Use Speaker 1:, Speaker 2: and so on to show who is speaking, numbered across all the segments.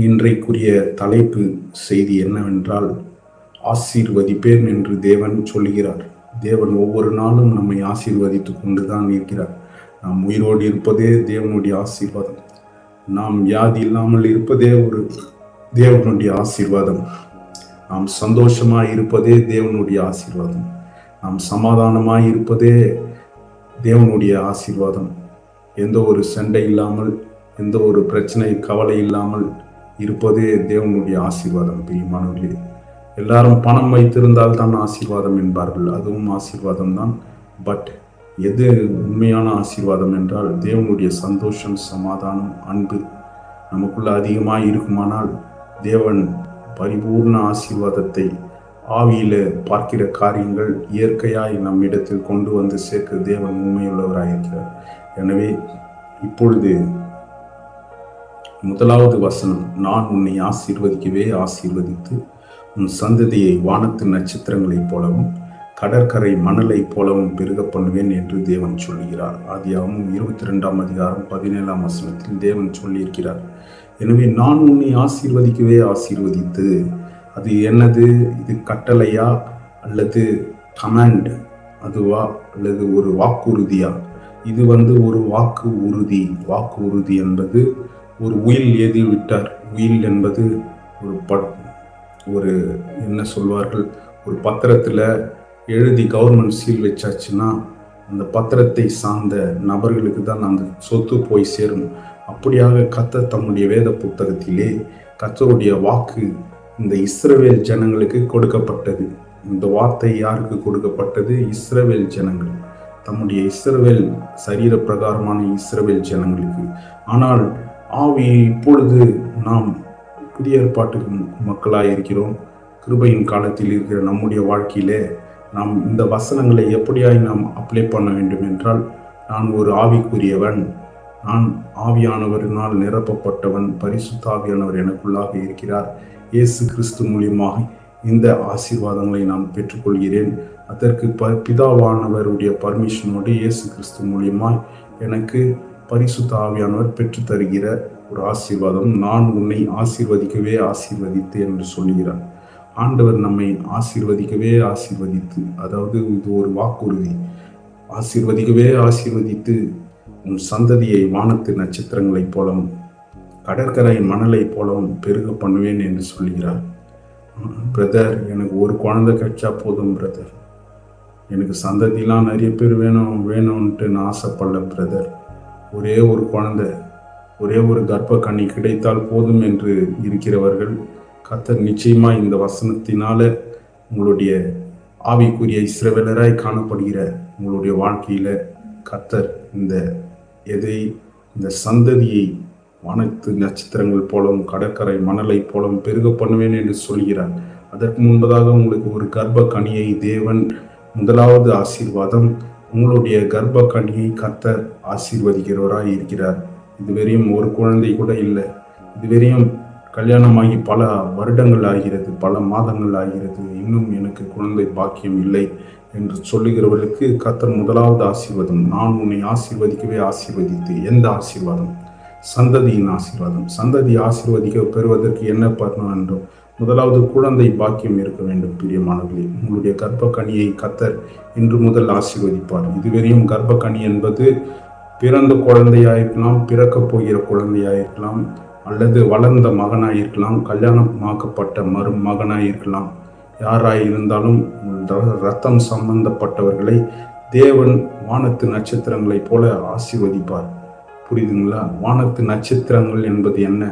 Speaker 1: இன்றைக்குரிய தலைப்பு செய்தி என்னவென்றால், ஆசீர்வதிப்பேன் என்று தேவன் சொல்கிறார். தேவன் ஒவ்வொரு நாளும் நம்மை ஆசீர்வதித்து கொண்டுதான் இருக்கிறார். நாம் உயிரோடு இருப்பதே தேவனுடைய ஆசீர்வாதம். நாம் வியாதி இல்லாமல் இருப்பதே ஒரு தேவனுடைய ஆசீர்வாதம். நாம் சந்தோஷமாய் இருப்பதே தேவனுடைய ஆசீர்வாதம். நாம் சமாதானமாய் இருப்பதே தேவனுடைய ஆசீர்வாதம். எந்த ஒரு சண்டை இல்லாமல், எந்த ஒரு பிரச்சனை கவலை இல்லாமல் இருப்பதே தேவனுடைய ஆசீர்வாதம். பிரியமானவர்களே, எல்லாரும் பணம் வைத்திருந்தால் தான் ஆசீர்வாதம் என்பார்கள். அதுவும் ஆசீர்வாதம் தான். பட் எது உண்மையான ஆசீர்வாதம் என்றால், தேவனுடைய சந்தோஷம், சமாதானம், அன்பு நமக்குள்ள அதிகமாக இருக்குமானால் தேவன் பரிபூர்ண ஆசீர்வாதத்தை ஆவியில பார்க்கிற காரியங்கள் இயற்கையாய் நம்மிடத்தில் கொண்டு வந்து சேர்க்க தேவன் உண்மையுள்ளவராயிருக்கிறார். எனவே இப்பொழுது முதலாவது வசனம், நான் உன்னை ஆசீர்வதிக்கவே ஆசீர்வதித்து உன் சந்ததியை வானத்து நட்சத்திரங்களைப் போலவும் கடற்கரை மணலைப் போலவும் பெருக பண்ணுவேன் என்று தேவன் சொல்லுகிறார். ஆதியாகமம் 22 அதிகாரம் 17 வசனத்தில் தேவன் சொல்லியிருக்கிறார். எனவே நான் உன்னை ஆசீர்வதிக்கவே ஆசீர்வதித்து, அது என்னது? இது கட்டளையா அல்லது கமாண்ட் அதுவா அல்லது ஒரு வாக்குறுதியா? இது ஒரு வாக்கு உறுதி. வாக்கு உறுதி என்பது ஒரு உயில் எழுதி விட்டார். உயில் என்பது ஒரு என்ன சொல்வார்கள், ஒரு பத்திரத்தில் எழுதி கவர்மெண்ட் சீல் வச்சாச்சுன்னா அந்த பத்திரத்தை சார்ந்த நபர்களுக்கு தான் அந்த சொத்து போய் சேரும். அப்படியாக கர்த்தர் தம்முடைய வேத புத்தகத்திலே கர்த்தருடைய வாக்கு இந்த இஸ்ரவேல் ஜனங்களுக்கு கொடுக்கப்பட்டது. இந்த வார்த்தை யாருக்கு கொடுக்கப்பட்டது? இஸ்ரவேல் ஜனங்கள், தம்முடைய இஸ்ரவேல் சரீர பிரகாரமான இஸ்ரவேல் ஜனங்களுக்கு. ஆனால் ஆவி இப்பொழுது நாம் புதிய ஏற்பாட்டுக்கு மக்களாக இருக்கிறோம். கிருபையின் காலத்தில் இருக்கிற நம்முடைய வாழ்க்கையிலே நாம் இந்த வசனங்களை எப்படியாய் நாம் அப்ளை பண்ண வேண்டும் என்றால், நான் ஒரு ஆவிக்குரியவன், நான் ஆவியானவரினால் நிரப்பப்பட்டவன், பரிசுத்த ஆவியானவர் எனக்குள்ளாக இருக்கிறார், இயேசு கிறிஸ்து மூலியமாக இந்த ஆசீர்வாதங்களை நான் பெற்றுக்கொள்கிறேன். அதற்கு பிதாவானவருடைய பர்மிஷனோடு இயேசு கிறிஸ்து மூலியமாய் எனக்கு பரிசுத்த ஆவியானவர் பெற்று தருகிற ஒரு ஆசீர்வாதம். நான் உன்னை ஆசீர்வதிக்கவே ஆசீர்வதித்து என்று சொல்லுகிறார். ஆண்டவர் நம்மை ஆசீர்வதிக்கவே ஆசீர்வதித்து, அதாவது இது ஒரு வாக்குறுதி. ஆசீர்வதிக்கவே ஆசீர்வதித்து உன் சந்ததியை வானத்து நட்சத்திரங்களைப் போலவும் கடற்கரை மணலைப் போலவும் பெருக பண்ணுவேன் என்று சொல்லுகிறார். பிரதர், எனக்கு ஒரு குழந்தை கிடைச்சா போதும் பிரதர், எனக்கு சந்ததியெலாம் நிறைய பேர் வேணும்ன்ட்டு நான் ஆசைப்படல பிரதர். ஒரே ஒரு குழந்தை, ஒரே ஒரு கர்ப்ப கனி கிடைத்தால் போதும் என்று இருக்கிறவர்கள், கர்த்தர் நிச்சயமாக இந்த வசனத்தினால உங்களுடைய ஆவிக்குரிய இஸ்ரவேலராய் காணப்படுகிற உங்களுடைய வாழ்க்கையில கர்த்தர் இந்த சந்ததியை வானத்து நட்சத்திரங்கள் போலவும் கடற்கரை மணலை போலவும் பெருக பண்ணுவேன் என்று சொல்கிறார். அதற்கு முன்பதாக உங்களுக்கு ஒரு கர்ப்ப கனியை தேவன், முதலாவது ஆசீர்வாதம், உங்களுடைய கர்ப்ப கனியை கர்த்தர் ஆசீர்வதிக்கிறவராய் இருக்கிறார். இதுவரையும் ஒரு குழந்தை கூட இல்லை, இதுவரையும் கல்யாணமாகி பல வருடங்கள் ஆகிறது, பல மாதங்கள் ஆகிறது, இன்னும் எனக்கு குழந்தை பாக்கியம் இல்லை என்று சொல்லுகிறவர்களுக்கு கர்த்தர் முதலாவது ஆசீர்வாதம், நான் உன்னை ஆசீர்வதிக்கவே ஆசீர்வதித்து. எந்த ஆசீர்வாதம்? சந்ததியின் ஆசீர்வாதம். சந்ததி ஆசீர்வதிக்க பெறுவதற்கு என்ன பண்ண வேண்டும்? முதலாவது குழந்தை பாக்கியம் இருக்க வேண்டும். பிரியமானவர்களே, உங்களுடைய கர்ப்ப கனியை கர்த்தர் இன்று முதல் ஆசீர்வதிப்பார். இதுவரையும் கர்ப்ப கனி என்பது பிறந்த குழந்தையாயிருக்கலாம், பிறக்க போகிற குழந்தையாயிருக்கலாம், அல்லது வளர்ந்த மகனாயிருக்கலாம், கல்யாணமாக்கப்பட்ட மகனாயிருக்கலாம். யாராய் இருந்தாலும் ரத்தம் சம்பந்தப்பட்டவர்களை தேவன் வானத்து நட்சத்திரங்களைப் போல ஆசீர்வதிப்பார். புரியுதுங்களா? வானத்து நட்சத்திரங்கள் என்பது என்ன?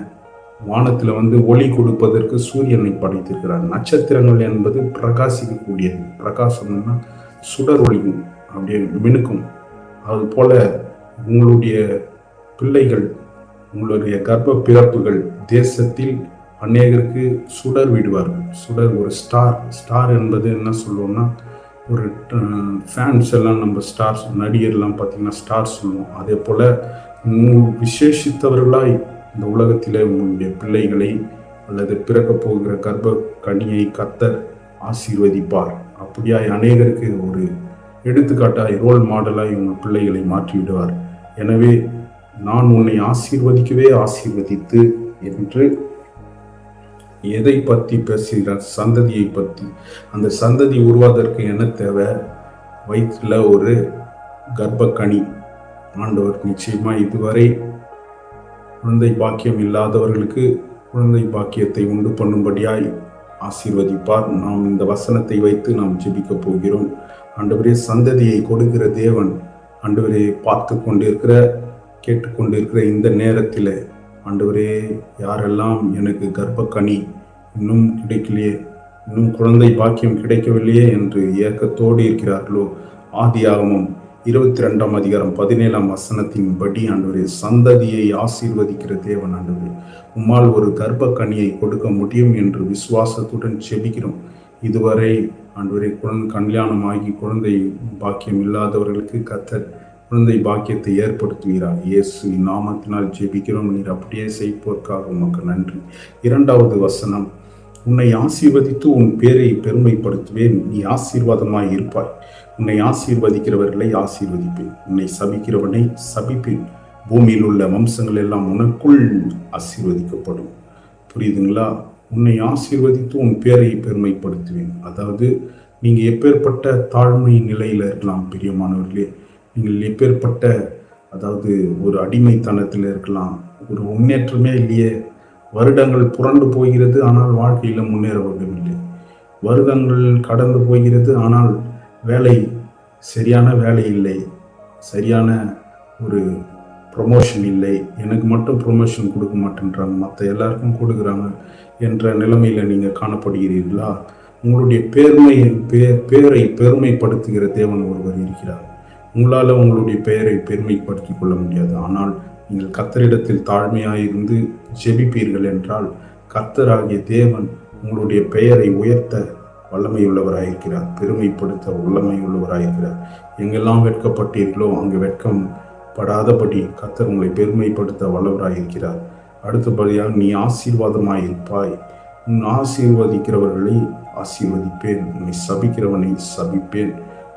Speaker 1: வானத்தில் ஒளி கொடுப்பதற்கு சூரியனை படைத்திருக்கிறார். நட்சத்திரங்கள் என்பது பிரகாசிக்கக்கூடியது. பிரகாசம்னா சுடர் ஒளி, அப்படியே மினுக்கும். அது போல உங்களுடைய பிள்ளைகள், உங்களுடைய கர்ப்ப பிறப்புகள் தேசத்தில் அநேகருக்கு சுடர் விடுவார்கள். சுடர், ஒரு ஸ்டார் என்பது என்ன சொல்லுவோம்னா, ஒரு ஃபேன்ஸ் எல்லாம் நம்ம ஸ்டார்ஸ், நடிகர்லாம் பார்த்தீங்கன்னா ஸ்டார் சொல்லுவோம். அதே போல் விசேஷித்தவர்களாய் இந்த உலகத்தில் உங்களுடைய பிள்ளைகளை அல்லது பிறக்க போகிற கர்ப்ப கனியை கர்த்தர் ஆசீர்வதிப்பார். அப்படியாய் அநேகருக்கு ஒரு எடுத்துக்காட்டாய், ரோல் மாடலாய் உங்கள் பிள்ளைகளை மாற்றிவிடுவார். எனவே நான் உன்னை ஆசீர்வதிக்கவே ஆசீர்வதித்து என்று எதை பற்றி பேசுகிறார்? சந்ததியை பற்றி. அந்த சந்ததி உருவாவதற்கு என்ன தேவை? வயிற்றில் ஒரு கர்ப்பக்கனி. ஆண்டவர் நிச்சயமா இதுவரை குழந்தை பாக்கியம் இல்லாதவர்களுக்கு குழந்தை பாக்கியத்தை உண்டு பண்ணும்படியாய் ஆசீர்வதிப்பார். நாம் இந்த வசனத்தை வைத்து நாம் ஜெபிக்க போகிறோம். ஆண்டவரே, சந்ததியை கொடுக்கிற தேவன், ஆண்டவரே, பார்த்து கொண்டிருக்கிற கேட்டுக்கொண்டிருக்கிற இந்த நேரத்தில் ஆண்டவரே, யாரெல்லாம் எனக்கு கர்ப்பக்கனி இன்னும் கிடைக்கலையே, இன்னும் குழந்தை பாக்கியம் கிடைக்கவில்லையே என்று ஏக்கத்தோடு இருக்கிறார்களோ, ஆதியாகமம் 22ஆம் அதிகாரம் 17ஆம் வசனத்தின்படி ஆண்டவரே, சந்ததியை ஆசீர்வதிக்கிற தேவன் ஆண்டவரே, உம்மால் ஒரு கர்ப்பக்கனியை கொடுக்க முடியும் என்று விசுவாசத்துடன் செபிக்கிறோம். இதுவரை ஆண்டவரே, கல்யாணமாகி குழந்தை பாக்கியம் இல்லாதவர்களுக்கு கர்த்தர் குழந்தை பாக்கியத்தை ஏற்படுத்துகிறார். இயேசு நாமத்தினால் ஜெபிக்கிறோம். நீர் அப்படியே செய்வோர்க்காக உமக்கு நன்றி. 2வது வசனம், உன்னை ஆசீர்வதித்து உன் பேரை பெருமைப்படுத்துவேன், நீ ஆசீர்வாதமாய் இருப்பாய். உன்னை ஆசீர்வதிக்கிறவர்களை ஆசீர்வதிப்பேன், உன்னை சபிக்கிறவனை சபிப்பேன். பூமியில் உள்ள வம்சங்கள் எல்லாம் உனக்குள் ஆசீர்வதிக்கப்படும். புரியுதுங்களா? உன்னை ஆசீர்வதித்து உன் பேரை பெருமைப்படுத்துவேன். அதாவது நீங்கள் எப்பேற்பட்ட தாழ்மை நிலையில் இருக்கலாம் பிரியமானவர்களே, நீங்கள் எப்பேற்பட்ட, அதாவது ஒரு அடிமைத்தனத்தில் இருக்கலாம், ஒரு முன்னேற்றமே இல்லையே, வருடங்கள் புரண்டு போகிறது ஆனால் வாழ்க்கையில் முன்னேற விடவில்லை, வருடங்கள் கடந்து போகிறது ஆனால் வேலை, சரியான வேலை இல்லை, சரியான ஒரு ப்ரொமோஷன் இல்லை, எனக்கு மட்டும் ப்ரொமோஷன் கொடுக்க மாட்டேன்றாங்க, மற்ற எல்லாருக்கும் கொடுக்குறாங்க என்ற நிலைமையில் நீங்கள் காணப்படுகிறீர்களா? உங்களுடைய பேரை பெருமைப்படுத்துகிற தேவன் ஒருவர் இருக்கிறார். உங்களால் உங்களுடைய பெயரை பெருமைப்படுத்திக் கொள்ள முடியாது. ஆனால் நீங்கள் கர்த்தரிடத்தில் தாழ்மையாயிருந்து ஜெபிப்பீர்கள் என்றால் கர்த்தராகிய தேவன் உங்களுடைய பெயரை உயர்த்த வல்லமையுள்ளவராயிருக்கிறார், பெருமைப்படுத்த வல்லமையுள்ளவராயிருக்கிறார். எங்கெல்லாம் வெட்கப்பட்டீர்களோ அங்கு வெட்கம் படாதபடி கர்த்தர் உங்களை பெருமைப்படுத்த வல்லவராயிருக்கிறார். அடுத்தபடியாக, நீ ஆசீர்வாதமாயிருப்பாய், உன் ஆசீர்வதிக்கிறவர்களை ஆசீர்வதிப்பேன், உன்னை சபிக்கிறவனை சபிப்பேன்.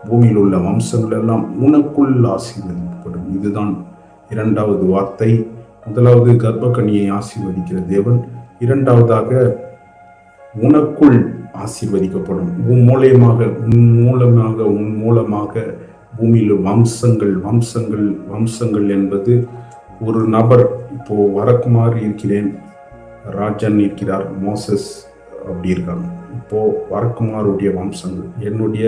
Speaker 1: பூமியில் உள்ள வம்சங்கள் எல்லாம் உனக்குள் ஆசீர்வதிக்கப்படும். இதுதான் 2வது வார்த்தை. முதலாவது கர்ப்பக்கனியை ஆசீர்வதிக்கிற தேவன், 2வதாக உனக்குள் ஆசீர்வதிக்கப்படும். உன் மூலமாக பூமியில் வம்சங்கள் என்பது ஒரு நபர். இப்போ வரக்குமார் இருக்கிறேன், ராஜன் இருக்கிறார், மோசஸ் அப்படி இருக்காங்க. இப்போ வரக்குமாருடைய வம்சங்கள், என்னுடைய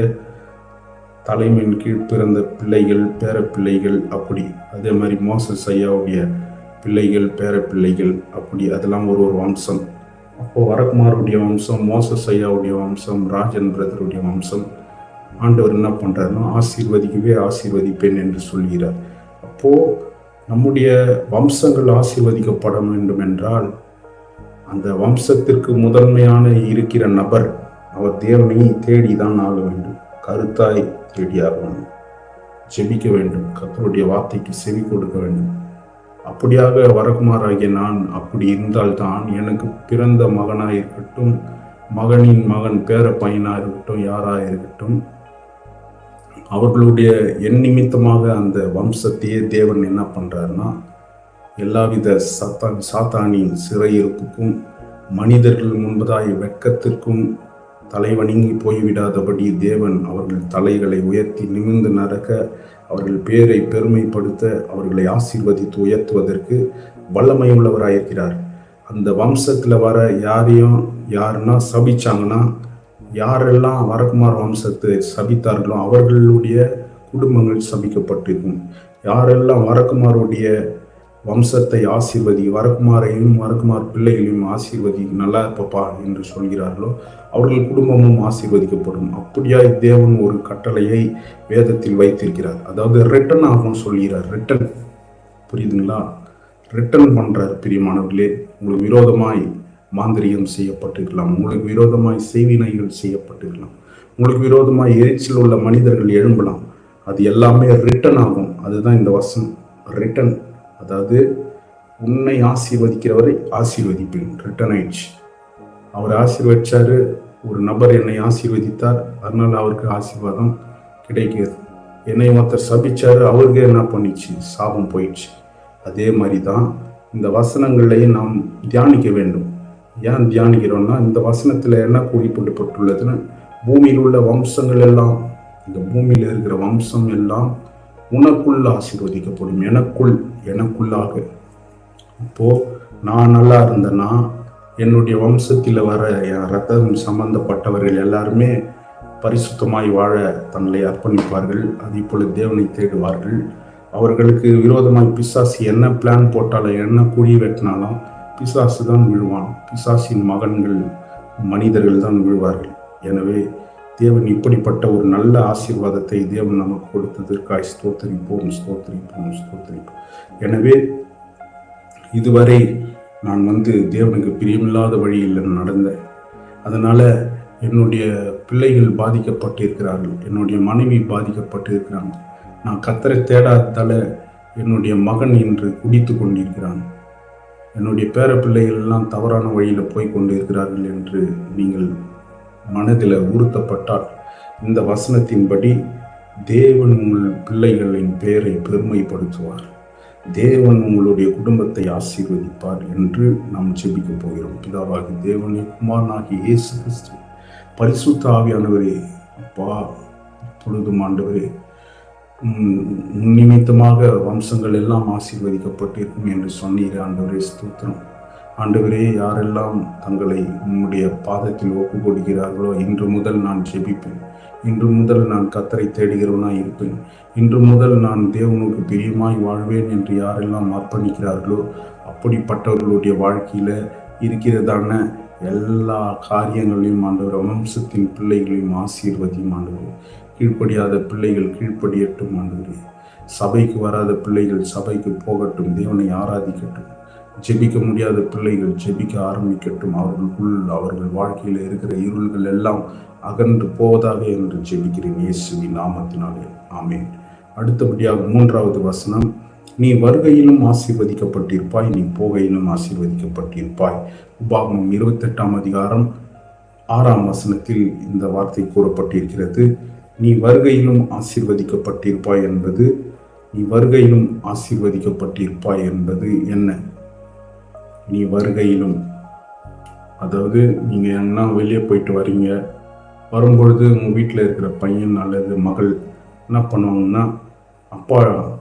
Speaker 1: தலைமையின் கீழ் பிறந்த பிள்ளைகள், பேரப்பிள்ளைகள், அப்படி அதே மாதிரி மோசஸ் ஐயாவுடைய பிள்ளைகள், பேரப்பிள்ளைகள், அப்படி அதெல்லாம் ஒரு வம்சம். அப்போ வரக்குமாருடைய வம்சம், மோசஸ் ஐயாவுடைய வம்சம், ராஜன் பிரதருடைய வம்சம். ஆண்டவர் என்ன பண்றாருன்னா, ஆசீர்வதிப்பேன் என்று சொல்கிறார். அப்போ நம்முடைய வம்சங்கள் ஆசீர்வதிக்கப்பட வேண்டும் என்றால் அந்த வம்சத்திற்கு முதன்மையான இருக்கிற நபர், அவர் தேவனை தேடிதான் ஆக வேண்டும், கருத்தாய் தேடியாக வேண்டும், ஜெபிக்க வேண்டும், கர்த்தருடைய வார்த்தைக்கு செவி கொடுக்க வேண்டும். அப்படியாக வரகுமாராகிய நான் அப்படி இருந்தால்தான் எனக்கு பிறந்த மகனாக இருக்கட்டும், மகனின் மகன் பேர பையனாக இருக்கட்டும், யாராக இருக்கட்டும், அவர்களுடைய என் நிமித்தமாக அந்த வம்சத்தையே தேவன் என்ன பண்றாருன்னா, எல்லாவித சாத்தானின் சிறையிருப்புக்கும் மனிதர்கள் முன்பதாய் வெட்கத்திற்கும் தலைவணங்கி போய்விடாதபடி தேவன் அவர்கள் தலைகளை உயர்த்தி நிமிர்ந்து நடக்க, அவர்கள் பேரை பெருமைப்படுத்த, அவர்களை ஆசீர்வதித்து உயர்த்துவதற்கு வல்லமையுள்ளவராயிருக்கிறார். அந்த வம்சத்தில் வர யாருன்னா சபிச்சாங்கன்னா, யாரெல்லாம் வரகுமார் வம்சத்தை சபித்தார்களோ அவர்களுடைய குடும்பங்கள் சபிக்கப்பட்டிருக்கும். யாரெல்லாம் வரகுமாருடைய வம்சத்தை வரகுமாரையும் வரகுமார் பிள்ளைகளையும் ஆசீர்வதி, நல்லா இருப்பப்பா என்று சொல்கிறார்களோ அவர்கள் குடும்பமும் ஆசீர்வதிக்கப்படும். அப்படியாய் தேவன் ஒரு கட்டளையை வேதத்தில் வைத்திருக்கிறார். அதாவது ரிட்டன் ஆகும் சொல்கிறார். ரிட்டன், புரியுதுங்களா? ரிட்டன் பண்றார். பிரியமானவர்களே, உங்களுக்கு விரோதமாய் மாந்திரியம் செய்யப்பட்டிருக்கலாம், உங்களுக்கு விரோதமாய் செய்வினைகள் செய்யப்பட்டிருக்கலாம், உங்களுக்கு விரோதமாய் எரிச்சல் உள்ள மனிதர்கள் எழும்பலாம். அது எல்லாமே ரிட்டன் ஆகும். அதுதான் இந்த வசனம், ரிட்டன். அதாவது உன்னை ஆசீர்வதிக்கிறவரை ஆசீர்வதிப்பேன், ரிட்டன் ஆயிடுச்சு. அவர் ஆசீர்வதிச்சாரு, ஒரு நபர் என்னை ஆசீர்வதித்தார், அதனால அவருக்கு ஆசீர்வாதம் கிடைக்கிறது. என்னை ஒருத்தர் சபிச்சாரு, அவருக்கு என்ன பண்ணிச்சு? சாபம் போயிடுச்சு. அதே மாதிரி தான் இந்த வசனங்களையும் நாம் தியானிக்க வேண்டும். ஏன் தியானிக்கிறோம்னா, இந்த வசனத்தில் என்ன குறிப்பிடப்பட்டுள்ளதுன்னு, பூமியில் உள்ள வம்சங்கள் எல்லாம், இந்த பூமியில் இருக்கிற வம்சம் எல்லாம் உனக்குள் ஆசீர்வதிக்கப்படும். எனக்குள்ளாக. அப்போ நான் நல்லா இருந்தேன்னா என்னுடைய வம்சத்தில் வர என் ரத்தம் சம்பந்தப்பட்டவர்கள் எல்லாருமே பரிசுத்தமாய் வாழ தங்களை அர்ப்பணிப்பார்கள். அதே போல தேவனை தேடுவார்கள். அவர்களுக்கு விரோதமாய் பிசாசு என்ன பிளான் போட்டாலும், என்ன குழி வெட்டினாலும் பிசாசு தான் விழுவான். பிசாசின் மகன்கள் மனிதர்கள் தான் விழுவார்கள். எனவே தேவன் இப்படிப்பட்ட ஒரு நல்ல ஆசீர்வாதத்தை தேவன் நமக்கு கொடுத்ததற்காய் ஸ்தோத்திரிப்போம். எனவே இதுவரை நான் தேவனுக்கு பிரியமில்லாத வழியில் நடந்தேன். அதனால என்னுடைய பிள்ளைகள் பாதிக்கப்பட்டிருக்கிறார்கள், என்னுடைய மனைவி பாதிக்கப்பட்டிருக்கிறாங்க. நான் கர்த்தரை தேடாததால என்னுடைய மகன் இன்று குடித்து கொண்டிருக்கிறான். என்னுடைய பேர பிள்ளைகள் எல்லாம் தவறான வழியில் போய் கொண்டிருக்கிறார்கள் என்று நீங்கள் மனதில் உறுத்தப்பட்டால், இந்த வசனத்தின்படி தேவன் உங்கள் பிள்ளைகளின் பெயரை பெருமைப்படுத்துவார். தேவன் உங்களுடைய குடும்பத்தை ஆசீர்வதிப்பார் என்று நாம் ஜெபிக்க போகிறோம். பிதாவாகி தேவனே, குமாரனாகிய இயேசு கிறிஸ்து, பரிசுத்த ஆவியானவரே, அப்பா, இப்பொழுதும் ஆண்டவரே, நிமித்தமாக வம்சங்கள் எல்லாம் ஆசீர்வதிக்கப்பட்டிருக்கும் என்று சொன்னீர். ஆண்டவரே ஸ்தோத்திரம். ஆண்டவரே, யாரெல்லாம் தங்களை உம்முடைய பாதத்தில் ஒப்பு கொடுக்கிறார்களோ, இன்று முதல் நான் ஜெபிப்பேன். இன்று முதல் நான் கர்த்தரை தேடுகிறவனாய் இருப்பேன். இன்று முதல் நான் தேவனுக்கு பிரியமாய் வாழ்வேன் என்று யாரெல்லாம் அர்ப்பணிக்கிறார்களோ, அப்படிப்பட்டவர்களுடைய வாழ்க்கையில இருக்கிறதான எல்லா காரியங்களையும் ஆண்டவர், வம்சத்தின் பிள்ளைகளையும் ஆசீர்வதியும் ஆண்டவர். கீழ்ப்படியாத பிள்ளைகள் கீழ்ப்படியட்டும் ஆண்டவரே. சபைக்கு வராத பிள்ளைகள் சபைக்கு போகட்டும், தேவனை ஆராதிக்கட்டும். ஜெபிக்க முடியாத பிள்ளைகள் ஜெபிக்க ஆரம்பிக்கட்டும். அவர்கள் வாழ்க்கையில் இருக்கிற இருள்கள் எல்லாம் அகன்று போவதாக என்று ஜெபிக்கிறேன் இயேசுவின் நாமத்தினாலே, ஆமென். அடுத்தபடியாக 3வது வசனம், நீ வருகையிலும் ஆசீர்வதிக்கப்பட்டிருப்பாய், நீ போகையிலும் ஆசீர்வதிக்கப்பட்டிருப்பாய். உபாகமம் 28ஆம் அதிகாரம் 6ஆம் வசனத்தில் இந்த வார்த்தை கூறப்பட்டிருக்கிறது. நீ வருகையிலும் ஆசீர்வதிக்கப்பட்டிருப்பாய் என்பது, நீ வருகையிலும் ஆசீர்வதிக்கப்பட்டிருப்பாய் என்பது என்ன? நீ வருகையிலும், அதாவது நீங்க என்ன வெளியே போயிட்டு வரீங்க, வரும்பொழுது உங்கள் வீட்டில் இருக்கிற பையன் அல்லது மகள் என்ன பண்ணுவாங்கன்னா, அப்பா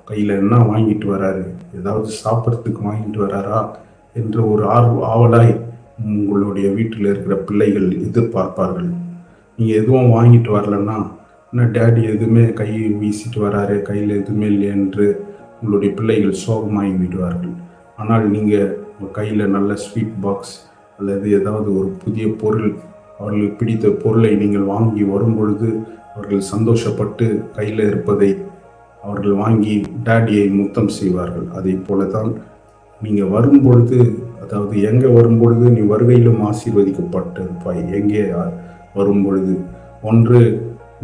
Speaker 1: கையில் என்ன வாங்கிட்டு வராரு, ஏதாவது சாப்பிட்றதுக்கு வாங்கிட்டு வராரா என்று ஒரு ஆவலாய் உங்களுடைய வீட்டில் இருக்கிற பிள்ளைகள் எதிர்பார்ப்பார்கள். நீங்கள் எதுவும் வாங்கிட்டு வரலன்னா, என்ன டேடி எதுவுமே கையை வீசிட்டு வராரு, கையில் எதுவுமே இல்லை என்று உங்களுடைய பிள்ளைகள் சோகமாகி விடுவார்கள். ஆனால் நீங்கள் உங்கள் கையில் நல்ல ஸ்வீட் பாக்ஸ் அல்லது ஏதாவது ஒரு புதிய பொருள், அவர்களுக்கு பிடித்த பொருளை நீங்கள் வாங்கி வரும்பொழுது அவர்கள் சந்தோஷப்பட்டு கையில் இருப்பதை அவர்கள் வாங்கி டேடியை முத்தம் செய்வார்கள். அதே போல தான் நீங்கள் வரும்பொழுது, அதாவது எங்கே வரும்பொழுது, நீ வருகையிலும் ஆசீர்வதிக்கப்பட்டிருப்பாய். எங்கே வரும்பொழுது, ஒன்று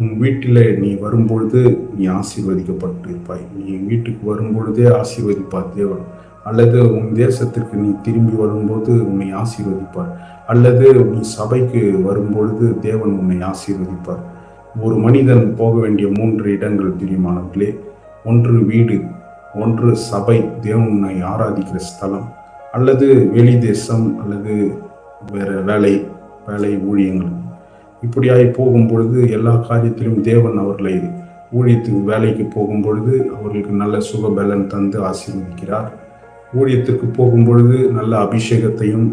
Speaker 1: உன் வீட்டில் நீ வரும்பொழுது நீ ஆசீர்வதிக்கப்பட்டிருப்பாய். நீ வீட்டுக்கு வரும்பொழுதே ஆசீர்வதிப்பார் தேவன். அல்லது உன் தேசத்திற்கு நீ திரும்பி வரும்போது உன்னை ஆசீர்வதிப்பார். அல்லது நீ சபைக்கு வரும்பொழுது தேவன் உன்னை ஆசீர்வதிப்பார். ஒரு மனிதன் போக வேண்டிய 3 இடங்கள் பிரியமானவர்களே. ஒன்று வீடு, ஒன்று சபை, தேவன் உன்னை ஆராதிக்கிற ஸ்தலம், அல்லது வெளி தேசம், அல்லது வேறு வேலை ஊழியங்கள். இப்படியாய் போகும் பொழுது எல்லா காரியத்திலும் தேவன் அவர்களை ஊழியத்துக்கு வேலைக்கு போகும் பொழுது அவர்களுக்கு நல்ல சுகபலன் தந்து ஆசீர்வதிக்கிறார். ஊழியத்திற்கு போகும் பொழுது நல்ல அபிஷேகத்தையும்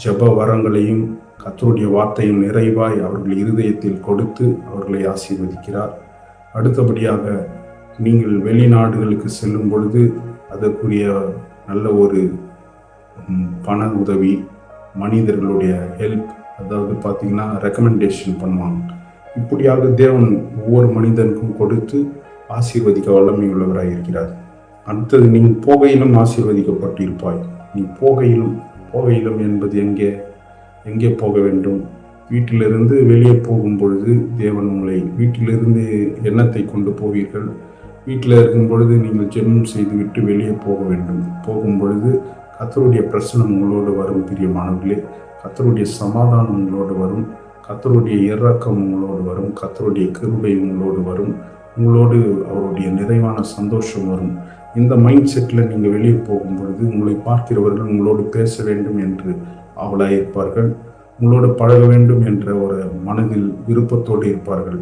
Speaker 1: ஜெப வரங்களையும் கர்த்தருடைய வார்த்தையும் நிறைவாய் அவர்கள் இருதயத்தில் கொடுத்து அவர்களை ஆசீர்வதிக்கிறார். அடுத்தபடியாக நீங்கள் வெளிநாடுகளுக்கு செல்லும் பொழுது அதற்குரிய நல்ல ஒரு பண உதவி, மனிதர்களுடைய ஹெல்ப், அதாவது பார்த்தீங்கன்னா ரெக்கமெண்டேஷன் பண்ணுவாங்க. இப்படியாக தேவன் ஒவ்வொரு மனிதனுக்கும் கொடுத்து ஆசீர்வதிக்க வல்லமை உள்ளவராக இருக்கிறார். அடுத்தது, நீ போகையிலும் ஆசீர்வதிக்கப்பட்டிருப்பாய். நீ போகையிலும் என்பது எங்கே போக வேண்டும்? வீட்டிலிருந்து வெளியே போகும் பொழுது தேவன் உங்களை, வீட்டிலிருந்து எண்ணத்தை கொண்டு போவீர்கள். வீட்டில் இருக்கும் பொழுது நீங்கள் ஜெபம் செய்துவிட்டு வெளியே போக வேண்டும். போகும் பொழுது கர்த்தருடைய பிரசனம் உங்களோடு வரும் பிரியமானவர்களே. கர்த்தருடைய சமாதானம் உங்களோடு வரும். கர்த்தருடைய இரக்கம் உங்களோடு வரும். கர்த்தருடைய கிருபை உங்களோடு வரும். உங்களோடு அவருடைய நிறைவான சந்தோஷம் வரும். இந்த மைண்ட் செட்டில் நீங்கள் வெளியே போகும் பொழுது உங்களை பார்க்கிறவர்கள் உங்களோடு பேச வேண்டும் என்று ஆவலாக இருப்பார்கள், உங்களோடு பழக வேண்டும் என்ற ஒரு மனதில் விருப்பத்தோடு இருப்பார்கள்.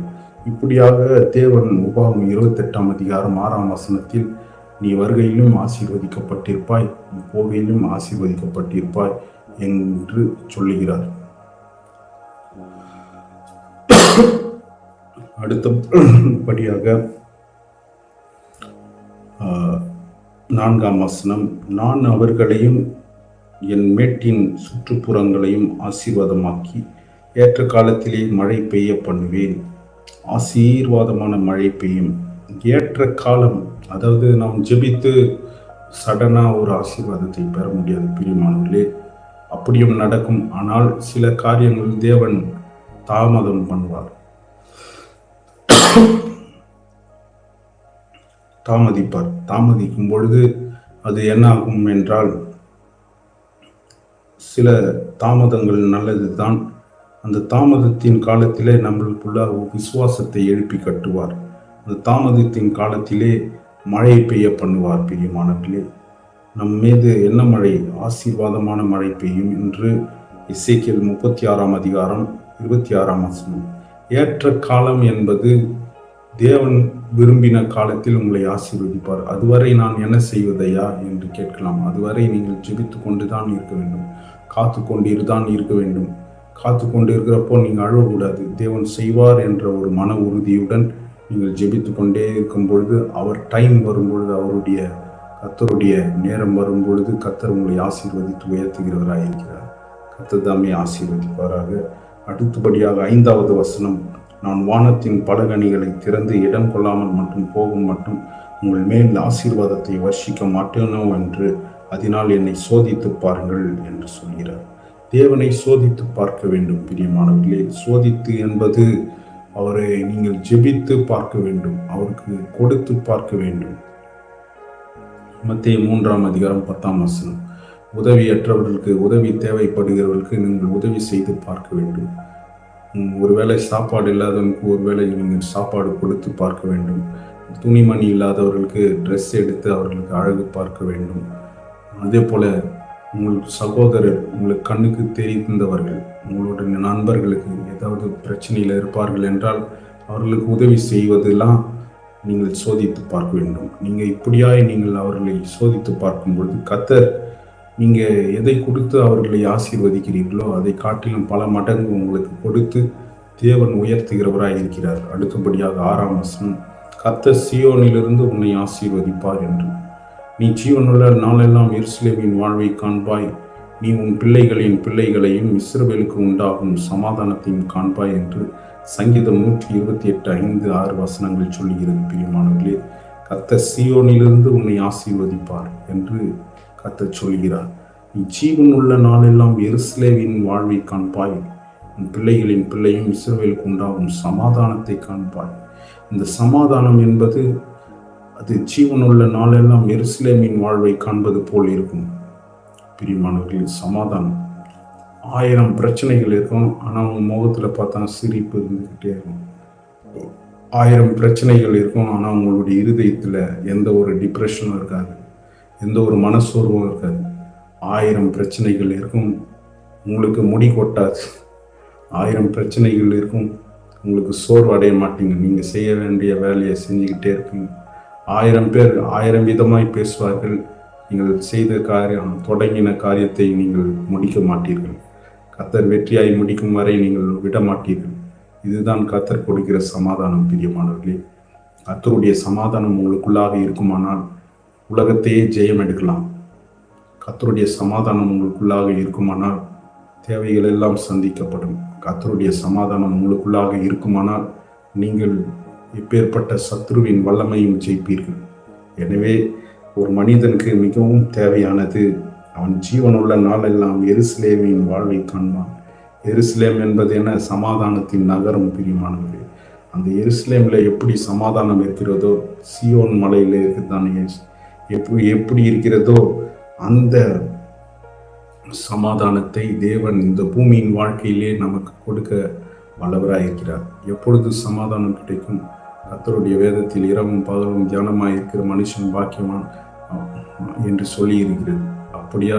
Speaker 1: இப்படியாக தேவன் உபாகம் 28ஆம் அதிகாரம் 6ஆம் வசனத்தில் நீ வருகையிலும் ஆசீர்வதிக்கப்பட்டிருப்பாய், நீ போகையிலும் ஆசீர்வதிக்கப்பட்டிருப்பாய் என்று சொல்லுகிறார். அடுத்தபடியாக 4ஆம் வசனம், நான் அவர்களையும் என் மேட்டின் சுற்றுப்புறங்களையும் ஆசீர்வாதமாக்கி ஏற்ற காலத்திலே மழை பெய்ய பண்ணுவேன். ஆசீர்வாதமான மழை பெய்யும். ஏற்ற காலம், அதாவது நாம் ஜெபித்து சடனாக ஒரு ஆசீர்வாதத்தை பெற முடியாது பிரியமானவர்களே. அப்படியும் நடக்கும். ஆனால் சில காரியங்கள் தேவன் தாமதம் பண்ணுவார், தாமதிப்பார். தாமதிக்கும் பொழுது அது என்ன ஆகும் என்றால், சில தாமதங்கள் நல்லது தான். அந்த தாமதத்தின் காலத்திலே நம்மளுக்குள்ள விசுவாசத்தை எழுப்பி கட்டுவார். அந்த தாமதத்தின் காலத்திலே மழை பெய்ய பண்ணுவார் பிரியமானவர்களே. நம் மீது என்ன மழை? ஆசீர்வாதமான மழை பெய்யும் என்று எசேக்கியேல் 36ஆம் அதிகாரம் 26ஆம் வசனம். ஏற்ற காலம் என்பது தேவன் விரும்பின காலத்தில் உங்களை ஆசீர்வதிப்பார். அதுவரை நான் என்ன செய்வதையா என்று கேட்கலாம். அதுவரை நீங்கள் ஜெபித்து கொண்டு தான் இருக்க வேண்டும், காத்து கொண்டு தான் இருக்க வேண்டும். காத்து கொண்டு இருக்கிறப்போ நீங்கள் அழக்கூடாது. தேவன் செய்வார் என்ற ஒரு மன உறுதியுடன் நீங்கள் ஜெபித்து கொண்டே இருக்கும் பொழுது, அவர் டைம் வரும்பொழுது, அவருடைய கர்த்தருடைய நேரம் வரும் பொழுது கர்த்தர் உங்களை ஆசீர்வதித்து உயர்த்துகிறவராக இருக்கிறார். கர்த்தர் தாமே ஆசீர்வதிப்பாராக. அடுத்தபடியாக 5வது வசனம், நான் வானத்தின் பலகணிகளை திறந்து இடம் கொள்ளாமல் மட்டும் போகும் மட்டும் உங்கள் மேல் ஆசீர்வாதத்தை வர்ஷிக்க மாட்டேனோ என்று அதனால் என்னை சோதித்து பாருங்கள் என்று சொல்கிறார். தேவனை சோதித்து பார்க்க வேண்டும் பிரியமானவர்களே. சோதித்து என்பது அவரை நீங்கள் ஜெபித்து பார்க்க வேண்டும், அவருக்கு கொடுத்து பார்க்க வேண்டும். மத்தேயு 3ஆம் அதிகாரம் 10ஆம் வசனம், உதவியற்றவர்களுக்கு, உதவி தேவைப்படுகிறவர்களுக்கு நீங்கள் உதவி செய்து பார்க்க வேண்டும். ஒருவேளை சாப்பாடு இல்லாதவனுக்கு ஒருவேளை நீங்கள் சாப்பாடு கொடுத்து பார்க்க வேண்டும். துணிமணி இல்லாதவர்களுக்கு ட்ரெஸ் எடுத்து அவர்களுக்கு அழகு பார்க்க வேண்டும். அதே போல உங்கள் சகோதரர், உங்களுக்கு கண்ணுக்கு தெரிந்தவர்கள், உங்களுடைய நண்பர்களுக்கு ஏதாவது பிரச்சனையில் இருப்பார்கள் என்றால் அவர்களுக்கு உதவி செய்வதெல்லாம் நீங்கள் சோதித்து பார்க்க வேண்டும். நீங்கள் இப்படியாய் நீங்கள் அவர்களை சோதித்து பார்க்கும் பொழுது கர்த்தர் நீங்கள் எதை கொடுத்து அவர்களை ஆசீர்வதிக்கிறீர்களோ அதை காட்டிலும் பல மடங்கு உங்களுக்கு கொடுத்து தேவன் உயர்த்துகிறவராக இருக்கிறார். அடுத்தபடியாக 6ஆம் வசனம், கர்த்தர் சீயோனிலிருந்து உன்னை ஆசீர்வதிப்பார் என்று. நீ ஜீவனுள்ள நாளெல்லாம் எருசலேமின் வாழ்வை காண்பாய், நீ உன் பிள்ளைகளின் பிள்ளைகளையும் இஸ்ரவேலுக்கு உண்டாகும் சமாதானத்தையும் காண்பாய் என்று சங்கீதம் 128:5-6 வசனங்கள் சொல்லுகிறது. பிரியமானவர்களே, கர்த்தர் சீயோனிலிருந்து உன்னை ஆசீர்வதிப்பார் என்று கர்த்தர் சொல்கிறார். நீ ஜீவனுள்ள நாளெல்லாம் எருசலேமின் வாழ்வை காண்பாய், உன் பிள்ளைகளின் பிள்ளையும் இஸ்ரவேலுக்கு உண்டாகும் சமாதானத்தை காண்பாய். இந்த சமாதானம் என்பது அது ஜீவனுள்ள நாளெல்லாம் எருசலேமின் வாழ்வை காண்பது போல் இருக்கும். பிரியமானவர்களின் சமாதானம், 1000 பிரச்சனைகள் இருக்கும், ஆனால் அவங்க முகத்தில் பார்த்தா சிரிப்பு இருந்துக்கிட்டே இருக்கும். 1000 பிரச்சனைகள் இருக்கும், ஆனால் உங்களுடைய இருதயத்தில் எந்த ஒரு டிப்ரெஷனும் இருக்காது, எந்த ஒரு மனசோர்வும் இருக்காது. 1000 பிரச்சனைகள் இருக்கும், உங்களுக்கு முடி கொட்டாது. 1000 பிரச்சனைகள் இருக்கும், உங்களுக்கு சோர்வு அடைய மாட்டீங்க. நீங்கள் செய்ய வேண்டிய வேலையை செஞ்சுக்கிட்டே இருப்பீங்க. 1000 பேர் 1000 விதமாய் பேசுவார்கள். நீங்கள் செய்த காரியம், தொடங்கின காரியத்தை நீங்கள் முடிக்க மாட்டீர்கள். கர்த்தர் வெற்றியாய் முடிக்கும் வரை நீங்கள் விட மாட்டீர்கள். இதுதான் கர்த்தர் கொடுக்கிற சமாதானம். பிரியமானவர்களே, கர்த்தருடைய சமாதானம் உங்களுக்குள்ளாக இருக்குமானால் உலகத்தையே ஜெயம் எடுக்கலாம். கர்த்தருடைய சமாதானம் உங்களுக்குள்ளாக இருக்குமானால் தேவைகள் எல்லாம் சந்திக்கப்படும். கர்த்தருடைய சமாதானம் உங்களுக்குள்ளாக இருக்குமானால் நீங்கள் எப்பேற்பட்ட சத்ருவின் வல்லமையும் ஜெயிப்பீர்கள். எனவே ஒரு மனிதனுக்கு மிகவும் தேவையானது, அவன் ஜீவனுள்ள நாளெல்லாம் எருசலேமின் வாழ்வை காண்பான். எருசலேம் என்பது என்ன? சமாதானத்தின் நகரம். பிரியமானவர்களே, அந்த எருசலேமில் எப்படி சமாதானம் இருக்கிறதோ, சியோன் மலையில் இருக்குதானே எப்படி இருக்கிறதோ அந்த சமாதானத்தை தேவன் இந்த பூமியின் வாழ்க்கையிலே நமக்கு கொடுக்க வல்லவராக இருக்கிறார். எப்பொழுது சமாதானம் கிடைக்கும்? கர்த்தருடைய வேதத்தில் இரவும் பகலும் தியானமாய் இருக்கிற மனுஷன் பாக்கியவான் என்று சொல்லி இருக்கிறது. அப்படியா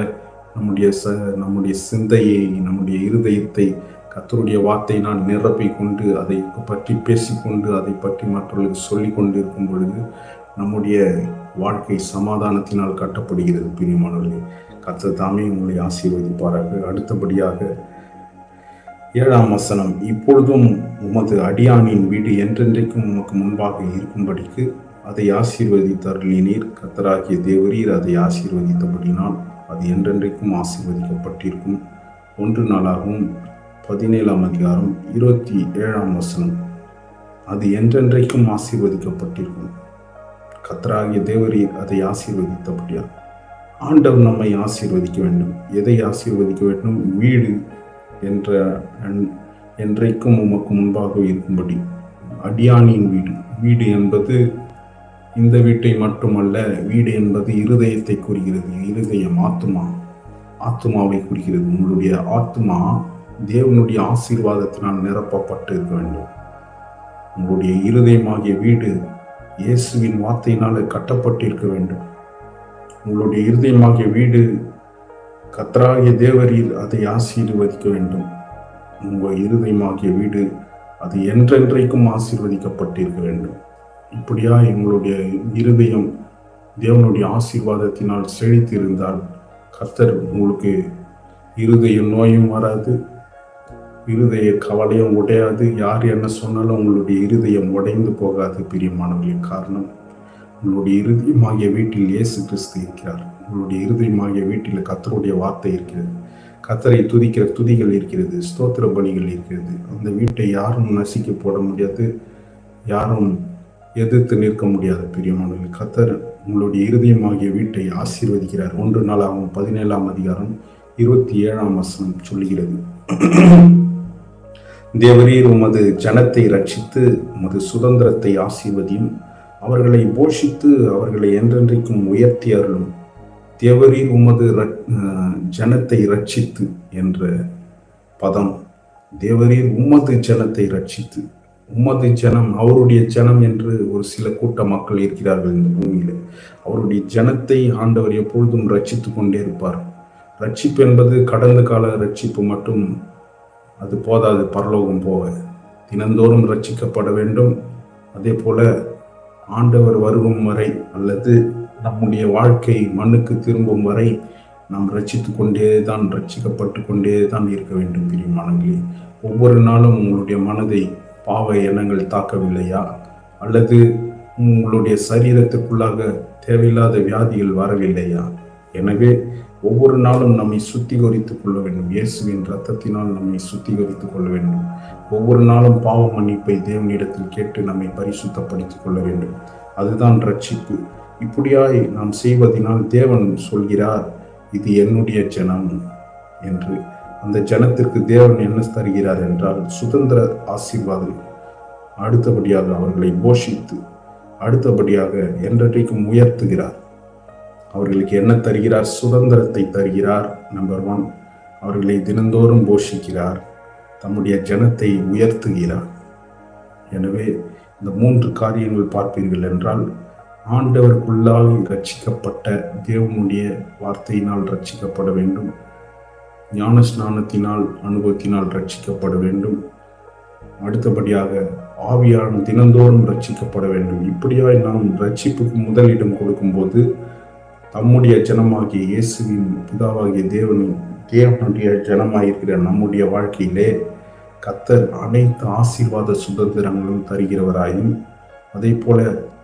Speaker 1: நம்முடைய சிந்தையை, நம்முடைய இருதயத்தை கர்த்தருடைய வார்த்தையினால் நிரப்பிக் கொண்டு அதை பற்றி பேசிக்கொண்டு அதை பற்றி மற்றவர்களுக்கு சொல்லி கொண்டு இருக்கும் பொழுது நம்முடைய வாழ்க்கை சமாதானத்தினால் கட்டப்படுகிறது. பிரியமானவர்களே, கர்த்தர் தாமே உங்களை ஆசீர்வதிப்பாராக. அடுத்தபடியாக 7ஆம் வசனம், இப்பொழுதும் உமது அடியானின் வீடு என்றென்றைக்கும் உமக்கு முன்பாக இருக்கும்படிக்கு அதை ஆசீர்வதித்தருளினீர். கர்த்தராகிய தேவரீர் அதை ஆசீர்வதித்தபடினால் அது என்றென்றைக்கும் ஆசீர்வதிக்கப்பட்டிருக்கும். 1 நாளாகவும் 17ஆம் அதிகாரம் 27ஆம் வசனம், அது என்றென்றைக்கும் ஆசீர்வதிக்கப்பட்டிருக்கும். கர்த்தராகிய தேவரீர் அதை ஆசீர்வதித்தபடியால் ஆண்டவர் நம்மை ஆசீர்வதிக்க வேண்டும். எதை ஆசீர்வதிக்க வேண்டும்? வீடு என்றைக்கும் உமக்கு முன்பாக இருக்கும்படி. அடியானின் வீடு. வீடு என்பது இந்த வீட்டை மட்டுமல்ல, வீடு என்பது இருதயத்தை குறிக்கிறது. இருதயம், ஆத்துமாவை குறிக்கிறது. உங்களுடைய ஆத்துமா தேவனுடைய ஆசீர்வாதத்தினால் நிரப்பப்பட்டு இருக்க வேண்டும். உங்களுடைய இருதயமாகிய வீடு இயேசுவின் வார்த்தையினால் கட்டப்பட்டிருக்க வேண்டும். உங்களுடைய இருதயமாகிய வீடு கர்த்தராகிய தேவரீர் அதை ஆசீர்வதிக்க வேண்டும். உங்கள் இருதயமாகிய வீடு அது என்றென்றைக்கும் ஆசீர்வதிக்கப்பட்டிருக்க வேண்டும். இப்படியா எங்களுடைய இருதயம் தேவனுடைய ஆசீர்வாதத்தினால் செழித்திருந்தால் கர்த்தர் உங்களுக்கு இருதய நோயும் வராது, இருதய கவலையும் உடையாது. யார் என்ன சொன்னாலும் உங்களுடைய இருதயம் உடைந்து போகாது. பிரியமானவர்களின் காரணம், உங்களுடைய இருதயமாகிய வீட்டில் இயேசு கிறிஸ்து இருக்கிறார். உங்களுடைய இருதயமாகிய வீட்டில் கர்த்தருடைய வார்த்தை இருக்கிறது. கர்த்தரை துதிக்கிற துதிகள் இருக்கிறது. ஸ்தோத்திர பலிகள் இருக்கிறது. அந்த வீட்டை யாரும் நசுக்கி போட முடியாது, யாரும் எதிர்த்து நிற்க முடியாது. பிரியமானவர்கள், கர்த்தர் உங்களுடைய இருதயமாகிய வீட்டை ஆசீர்வதிக்கிறார். 1 நாளாகவும் 17ஆம் அதிகாரம் 27ஆம் வசனம் சொல்லுகிறது. தேவரீர் உமது ஜனத்தை ரட்சித்து உமது சுதந்திரத்தை ஆசீர்வதியும், அவர்களை போஷித்து அவர்களை என்றென்றைக்கும் உயர்த்தி அருளும். தேவரீர் உமது ஜனத்தை ரட்சித்து என்ற பதம், தேவரீர் உமது ஜனத்தை ரட்சித்து. உமது ஜனம், அவருடைய ஜனம் என்று ஒரு சில கூட்ட மக்கள் இருக்கிறார்கள் இந்த பூமியில். அவருடைய ஜனத்தை ஆண்டவர் எப்பொழுதும் ரட்சித்து கொண்டே இருப்பார். ரட்சிப்பு என்பது கடந்த கால ரட்சிப்பு மட்டும் அது போதாது. பரலோகம் போக தினந்தோறும் ரட்சிக்கப்பட வேண்டும். அதே போல ஆண்டவர் வருகும் வரை அல்லது நம்முடைய வாழ்க்கை மண்ணுக்கு திரும்பும் வரை நாம் ரட்சிக்கப்பட்டு கொண்டே தான் இருக்க வேண்டும். பிரியமானவர்களே, ஒவ்வொரு நாளும் உங்களுடைய மனதை பாவ எண்ணங்கள் தாக்கவில்லையா? அல்லது உங்களுடைய சரீரத்துக்குள்ளாக தேவையில்லாத வியாதிகள் வரவில்லையா? எனவே ஒவ்வொரு நாளும் நம்மை சுத்திகரித்துக் கொள்ள வேண்டும். இயேசுவின் இரத்தத்தினால் நம்மை சுத்திகரித்துக் கொள்ள வேண்டும். ஒவ்வொரு நாளும் பாவ மன்னிப்பை தேவனிடத்தில் கேட்டு நம்மை பரிசுத்தப்படுத்திக் கொள்ள வேண்டும். அதுதான் ரட்சிப்பு. இப்படியாய் நாம் செய்வதனால் தேவன் சொல்கிறார், இது என்னுடைய ஜனம் என்று. அந்த ஜனத்திற்கு தேவன் என்ன தருகிறார் என்றால் சுதந்திர ஆசீர்வாதம். அடுத்தபடியாக அவர்களை போஷித்து, அடுத்தபடியாக என்றைக்கும் உயர்த்துகிறார். அவர்களுக்கு என்ன தருகிறார்? சுதந்திரத்தை தருகிறார். நம்பர் 1, அவர்களை தினந்தோறும் போஷிக்கிறார், தம்முடைய ஜனத்தை உயர்த்துகிறார். எனவே இந்த 3 காரியங்கள் பார்ப்பீர்கள் என்றால், ஆண்டவருக்குள்ளால் ரட்சிக்கப்பட்ட தேவனுடைய வார்த்தையினால் ரட்சிக்கப்பட வேண்டும், ஞான ஸ்நானத்தினால் அனுபவத்தினால் ரட்சிக்கப்பட வேண்டும், அடுத்தபடியாக ஆவியான தினந்தோறும் ரட்சிக்கப்பட வேண்டும். இப்படியாய் நாம் ரட்சிப்புக்கு முதலிடம் கொடுக்கும்போது தம்முடைய ஜனமாகிய இயேசுவின் பிதாவாகிய தேவனுடைய ஜனமாயிருக்கிற நம்முடைய வாழ்க்கையிலே கர்த்தர் அனைத்து ஆசீர்வாத சுதந்திரங்களும் தருகிறவராயும், அதே போல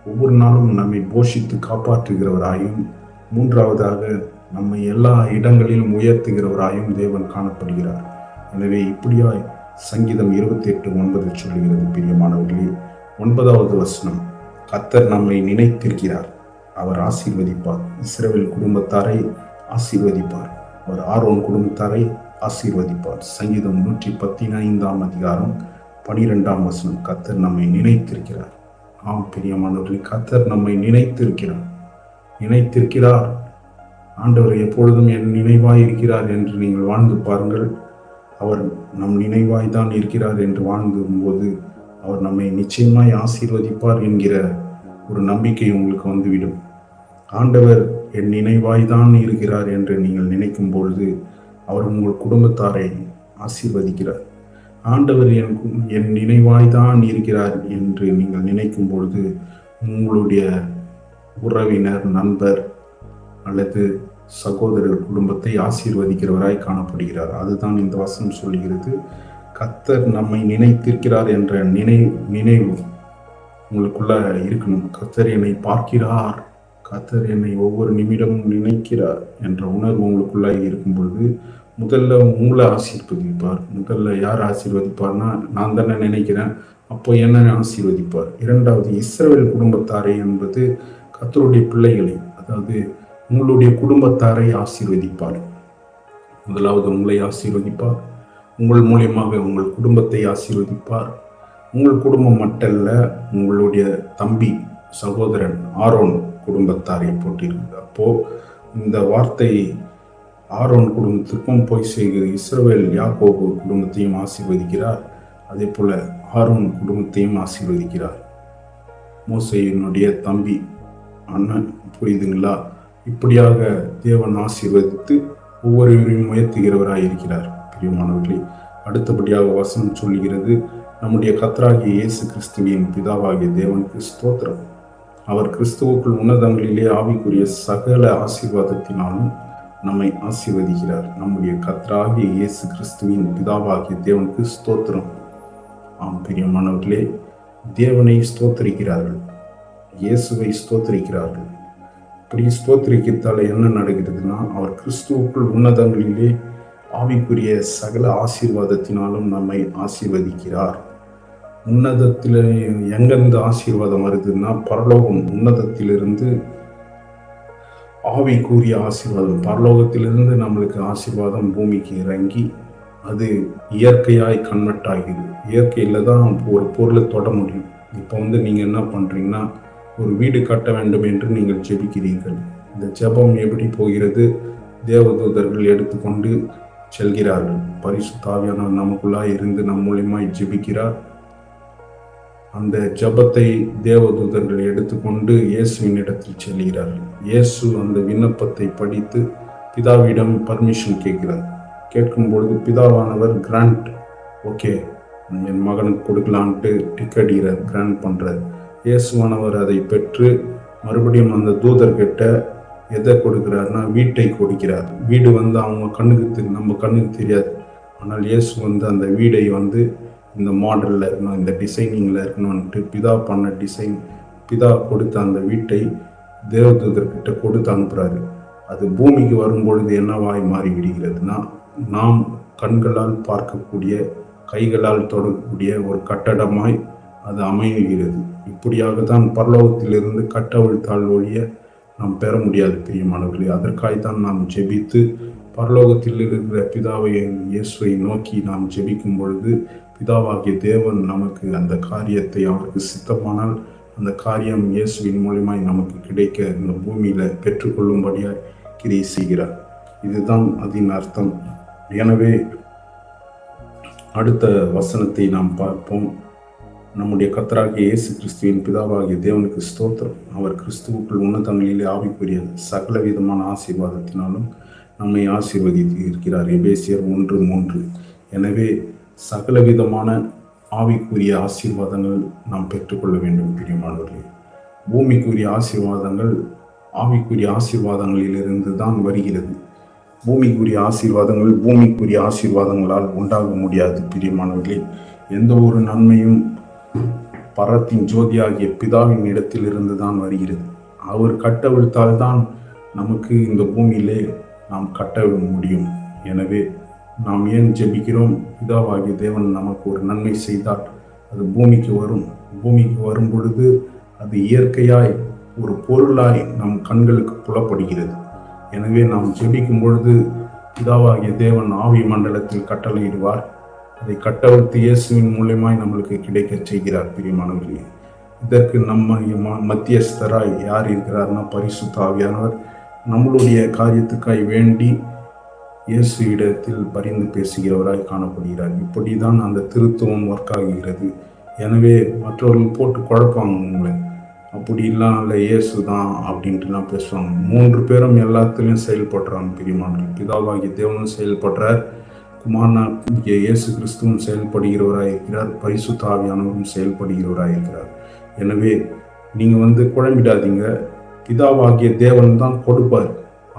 Speaker 1: ஒவ்வொரு நாளும் நம்மை போஷித்து காப்பாற்றுகிறவராயும், மூன்றாவதாக நம்மை எல்லா இடங்களிலும் உயர்த்துகிறவராயும் தேவன் காணப்படுகிறார். எனவே இப்படியாய் சங்கீதம் 28:9 சொல்லுகிறது. பிரியமானவர்களே, 9வது வசனம், கர்த்தர் நம்மை நினைத்திருக்கிறார், அவர் ஆசீர்வதிப்பார். இஸ்ரவேல் குடும்பத்தாரை ஆசீர்வதிப்பார், அவர் ஆரோன் குடும்பத்தாரை ஆசீர்வதிப்பார். சங்கீதம் 115ஆம் அதிகாரம் 12ஆம் வசனம், கர்த்தர் நம்மை நினைத்திருக்கிறார். ஆம் பிரியமானவர்களே, கர்த்தர் நம்மை நினைத்திருக்கிறார். ஆண்டவர் எப்பொழுதும் என் நினைவாய் இருக்கிறார் என்று நீங்கள் வாழ்ந்து பாருங்கள். அவர் நம் நினைவாய் தான் இருக்கிறார் என்று வாழ்ந்தும் போது அவர் நம்மை நிச்சயமாய் ஆசீர்வதிப்பார் என்கிற ஒரு நம்பிக்கை உங்களுக்கு வந்துவிடும். ஆண்டவர் என் நினைவாய்தான் இருக்கிறார் என்று நீங்கள் நினைக்கும் பொழுது அவர் உங்கள் குடும்பத்தாரை ஆசீர்வதிக்கிறார். ஆண்டவர் என் நினைவாய்தான் இருக்கிறார் என்று நீங்கள் நினைக்கும் பொழுது உங்களுடைய உறவினர், நண்பர் அல்லது சகோதரர் குடும்பத்தை ஆசீர்வதிக்கிறவராய் காணப்படுகிறார். அதுதான் இந்த வசனம் சொல்கிறது. கர்த்தர் நம்மை நினைத்திருக்கிறார் என்ற நினைவு உங்களுக்குள்ள இருக்கணும். கர்த்தர் என்னை பார்க்கிறார், கர்த்தர் என்னை ஒவ்வொரு நிமிடமும் நினைக்கிறார் என்ற உணர்வு உங்களுக்குள்ள இருக்கும் பொழுது முதல்ல உங்களை ஆசீர்வதிப்பார். முதல்ல யார் ஆசீர்வதிப்பார்னா, நான் தானே நினைக்கிறேன், அப்போ என்ன ஆசீர்வதிப்பார். இரண்டாவது, இஸ்ரவேல் குடும்பத்தாரை என்பது கர்த்தருடைய பிள்ளைகளை, அதாவது உங்களுடைய குடும்பத்தாரை ஆசீர்வதிப்பார். முதலாவது உங்களை ஆசீர்வதிப்பார், உங்கள் மூலியமாக உங்கள் குடும்பத்தை ஆசீர்வதிப்பார். உங்கள் குடும்பம் மட்டுமல்ல, உங்களுடைய தம்பி சகோதரன் ஆரோன் குடும்பத்தாரை போட்டிருக்கு. அப்போ இந்த வார்த்தை ஆரோன் குடும்பத்திற்கும் போய் செய்கிற. இஸ்ரவேல் யாக்கோபு குடும்பத்தையும் ஆசீர்வதிக்கிறார், அதே போல ஆரோன் குடும்பத்தையும் ஆசீர்வதிக்கிறார். மோசேயினுடைய தம்பி அண்ணன், புரியுதுங்களா? இப்படியாக தேவன் ஆசீர்வதித்து ஒவ்வொருவரையும் உயர்த்துகிறவராய் இருக்கிறார். பிரியமானவர்களே, அடுத்தபடியாக வசனம் சொல்லுகிறது, நம்முடைய கர்த்தராகிய இயேசு கிறிஸ்துவின் பிதாவாகிய தேவனுக்கு ஸ்தோத்திரம். அவர் கிறிஸ்துவுக்குள் உன்னதங்களிலே ஆவிக்குரிய சகல ஆசீர்வாதத்தினாலும் நம்மை ஆசீர்வதிக்கிறார். நம்முடைய கர்த்தராகிய இயேசு கிறிஸ்துவின் பிதாவாகிய தேவனுக்கு ஸ்தோத்திரம். ஆம் பிரியமானவர்களே, தேவனை ஸ்தோத்திரிக்கிறார்கள், இயேசுவை ஸ்தோத்திரிக்கிறார்கள். இப்படி ஸ்தோத்திரிக்கிறதால என்ன நடக்கிறதுனா, அவர் கிறிஸ்துவுக்குள் உன்னதங்களிலே ஆவிக்குரிய சகல ஆசீர்வாதத்தினாலும் நம்மை ஆசீர்வதிக்கிறார். உன்னதத்தில் எங்கிருந்து ஆசீர்வாதம் வருதுன்னா, பரலோகம், உன்னதத்திலிருந்து ஆவிக்குரிய ஆசீர்வாதம், பரலோகத்திலிருந்து நம்மளுக்கு ஆசீர்வாதம் பூமிக்கு இறங்கி அது இயற்கையாய் கன்வெர்ட் ஆகிது. இயற்கையில் தான் ஒரு பொருளை தொட முடியும். இப்போ நீங்கள் என்ன பண்ணுறீங்கன்னா, ஒரு வீடு கட்ட வேண்டும் என்று நீங்கள் ஜெபிக்கிறீர்கள். இந்த ஜெபம் எப்படி போகிறது? தேவதூதர்கள் எடுத்துக்கொண்டு செல்கிறார்கள். பரிசுத்த ஆவியானவர் நமக்குள்ளாய் இருந்து நம் மூலியமாய் ஜெபிக்கிறார். அந்த ஜெபத்தை தேவதூதர்கள் எடுத்துக்கொண்டு இயேசுவின் இடத்தில் செல்கிறார்கள். இயேசு அந்த விண்ணப்பத்தை படித்து பிதாவிடம் பர்மிஷன் கேட்கிறார். கேட்கும்பொழுது பிதாவானவர் கிராண்ட், ஓகே என் மகனுக்கு கொடுக்கலான்ட்டு டிக்கெட் கிராண்ட் பண்ணுறார். இயேசுவானவர் அதை பெற்று மறுபடியும் அந்த தூதர்கிட்ட எதை கொடுக்கிறார்னா, வீட்டை கொடுக்கிறார். வீடு அவங்க கண்ணுக்கு நம்ம கண்ணுக்கு தெரியாது. ஆனால் இயேசு அந்த வீடை இந்த மாடலில் இருக்கணும், இந்த டிசைனிங்கில் இருக்கணும்ன்ட்டு பிதா பண்ண டிசைன், பிதா கொடுத்த அந்த வீட்டை தேவதூதர்கிட்ட கொடுத்து அனுப்புகிறாரு. அது பூமிக்கு வரும்பொழுது என்னவாய் மாறி விடுகிறதுனா, நாம் கண்களால் பார்க்கக்கூடிய, கைகளால் தொடக்கூடிய ஒரு கட்டடமாய் அது அமைகிறது. இப்படியாக தான் பரலோகத்திலிருந்து கட்டவிழ்த்தால் ஒழிய நாம் பெற முடியாது பிரியமானவர்களே. அதற்காகத்தான் நாம் ஜெபித்து பரலோகத்தில் இருக்கிற பிதாவை, இயேசுவை நோக்கி நாம் ஜெபிக்கும் பொழுது பிதாவாகிய தேவன் நமக்கு அந்த காரியத்தை, அவருக்கு சித்தமானால் அந்த காரியம் இயேசுவின் மூலமாய் நமக்கு கிடைக்க இந்த பூமியில பெற்றுக்கொள்ளும்படியாக கிரியை செய்கிறார். இதுதான் அதன் அர்த்தம். எனவே அடுத்த வசனத்தை நாம் பார்ப்போம். நம்முடைய கர்த்தராகிய இயேசு கிறிஸ்துவின் பிதாவாகிய தேவனுக்கு ஸ்தோத்திரம். அவர் கிறிஸ்துவுக்குள் உன்னதங்களிலே ஆவிக்குரிய சகல விதமான ஆசீர்வாதத்தினாலும் நம்மை ஆசீர்வதித்து இருக்கிறார். எபேசியர் 1:3. எனவே சகலவிதமான ஆவிக்குரிய ஆசீர்வாதங்கள் நாம் பெற்றுக்கொள்ள வேண்டும் பிரியமானவர்களே. பூமிக்குரிய ஆசீர்வாதங்கள் ஆவிக்குரிய ஆசீர்வாதங்களிலிருந்து தான் வருகிறது. பூமிக்குரிய ஆசீர்வாதங்களால் உண்டாக முடியாது பிரியமானவர்களே. எந்த ஒரு நன்மையும் பரத்தின் ஜோதியாகிய பிதாவின் இடத்திலிருந்து தான் வருகிறது. அவர் கட்டவிழ்த்தால்தான் நமக்கு இந்த பூமியிலே நாம் கட்ட முடியும். எனவே நாம் ஏன் ஜெபிக்கிறோம்? பிதாவாகிய தேவன் நமக்கு ஒரு நன்மை செய்தால் அது பூமிக்கு வரும். பூமிக்கு வரும் பொழுது அது இயற்கையாய் ஒரு பொருளாய் நம் கண்களுக்கு புலப்படுகிறது. எனவே நாம் ஜெபிக்கும் பொழுது பிதாவாகிய தேவன் ஆவி மண்டலத்தில் கட்டளையிடுவார். அதை கட்டவிழ்த்து இயேசுவின் மூலமாய் நம்மளுக்கு கிடைக்க செய்கிறார் பிரியமானவர்களே. இதற்கு நம்ம மத்தியஸ்தராய் யார் இருக்கிறார்னா, பரிசுத்த ஆவியானவர் நம்மளுடைய காரியத்துக்காய் வேண்டி இயேசு இடத்தில் பரிந்து பேசுகிறவராய் காணப்படுகிறார். இப்படிதான் அந்த திருத்துவம் ஒர்க் ஆகிறது. எனவே மற்றவர்கள் போட்டு குழப்பாங்க உங்களை. அப்படிலாம் இல்லை, இயேசு தான் அப்படின்ட்டுலாம் பேசுவாங்க. 3 பேரும் எல்லாத்துலேயும் செயல்படுறாங்க பிரியமானவர்களே. பிதாவாகிய தேவனும் செயல்படுறார், குமாரனாகிய இயேசு கிறிஸ்துவும் செயல்படுகிறவராக இருக்கிறார், பரிசுத்த ஆவியானவரும் செயல்படுகிறவராக இருக்கிறார். எனவே நீங்கள் குழம்பிடாதீங்க. பிதாவாகிய தேவன் தான் கொடுப்பார்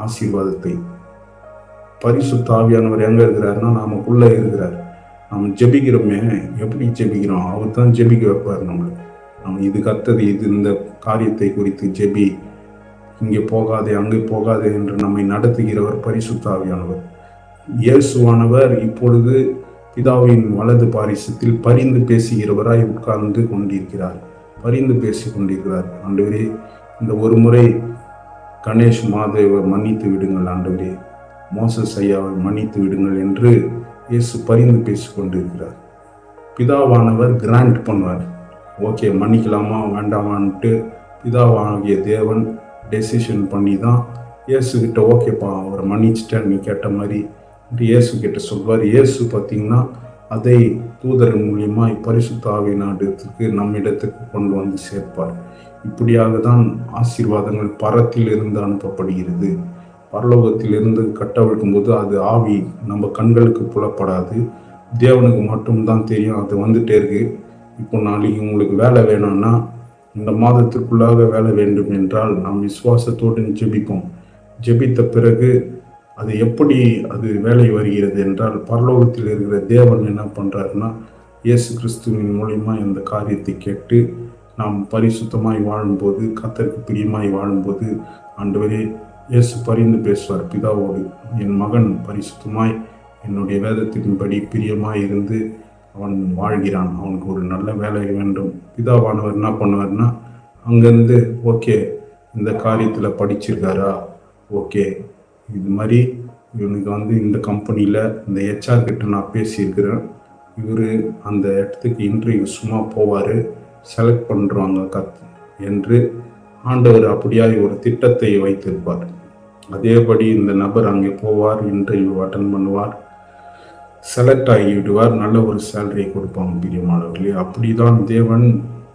Speaker 1: ஆசீர்வாதத்தை. பரிசுத்த ஆவியானவர் எங்கே இருக்கிறாருன்னா நமக்குள்ளே இருக்கிறார். நம்ம ஜெபிக்கிறோமே, எப்படி ஜெபிக்கிறோம்? அவர் தான் ஜெபிக்க வைப்பார் நம்மளை. நம்ம இது கத்தது, இது இந்த காரியத்தை குறித்து ஜெபி, இங்கே போகாதே அங்கே போகாதே என்று நம்மை நடத்துகிறவர் பரிசுத்த ஆவியானவர். இயேசுவானவர் இப்பொழுது பிதாவின் வலது பாரிசத்தில் பரிந்து பேசுகிறவராய் உட்கார்ந்து கொண்டிருக்கிறார், பரிந்து பேசி கொண்டிருக்கிறார். ஆண்டவரே, இந்த ஒரு முறை கணேஷ் மாதேவை மன்னித்து விடுங்கள் ஆண்டவரே, மோசஸ் ஐயாவை மன்னித்து விடுங்கள் என்று இயேசு பரிந்து பேசி கொண்டிருக்கிறார். பிதாவானவர் கிராண்ட் பண்ணுவார். ஓகே, மன்னிக்கலாமா வேண்டாமான்ட்டு பிதாவாகிய தேவன் டெசிஷன் பண்ணி தான் இயேசுக்கிட்ட ஓகேப்பா அவரை மன்னிச்சிட்டேன் நீ கேட்ட மாதிரி இயேசு கிட்ட சொல்வார். இயேசு பார்த்தீங்கன்னா அதை தூதர் மூலியமாய் பரிசுத்த ஆவியினிடத்துக்கு நம்மிடத்துக்கு கொண்டு வந்து சேர்ப்பார். இப்படியாக தான் ஆசீர்வாதங்கள் பரத்தில் இருந்து அனுப்பப்படுகிறது. பரலோகத்திலிருந்து கட்டவிழ்க்கும் போது அது ஆவி நம்ம கண்களுக்கு புலப்படாது, தேவனுக்கு மட்டும்தான் தெரியும். அது வந்துட்டே இருக்கு. இப்போ நாளைக்கு உங்களுக்கு வேலை வேணும்னா, இந்த மாதத்திற்குள்ளாக வேலை வேண்டும் என்றால் நாம் விசுவாசத்தோடு ஜெபிப்போம். ஜெபித்த பிறகு அது எப்படி அது வேலை வருகிறது என்றால், பரலோகத்தில் இருக்கிற தேவன் என்ன பண்ணுறாருன்னா, இயேசு கிறிஸ்துவின் மூலிமா இந்த காரியத்தை கேட்டு நாம் பரிசுத்தமாய் வாழும்போது, கர்த்தருக்கு பிரியமாய் வாழும்போது, ஆண்டவரே இயேசு பரிந்து பேசுவார் பிதாவோடு. என் மகன் பரிசுத்தமாய் என்னுடைய வேதத்தின்படி பிரியமாய் இருந்து அவன் வாழ்கிறான், அவனுக்கு ஒரு நல்ல வேலை வேண்டும். பிதாவானவர் என்ன பண்ணுவார்னா, அங்கேருந்து ஓகே இந்த காரியத்தில் படிச்சிருக்காரா, ஓகே இது மாதிரி இவனுக்கு இந்த கம்பெனியில் இந்த ஹெச்ஆர் கிட்ட நான் பேசியிருக்கிறேன், இவர் அந்த இடத்துக்கு இன்டர்வியூ சும்மா போவார், செலக்ட் பண்ணுறாங்க என்று ஆண்டவர் அப்படியாய் ஒரு திட்டத்தை வைத்திருப்பார். அதேபடி இந்த நபர் அங்கே போவார், இன்டர்வியூ அட்டன் பண்ணுவார், செலக்ட் ஆகிவிடுவார், நல்ல ஒரு சேலரியை கொடுப்பாங்க பிரியமானவர்களே. அப்படிதான் தேவன்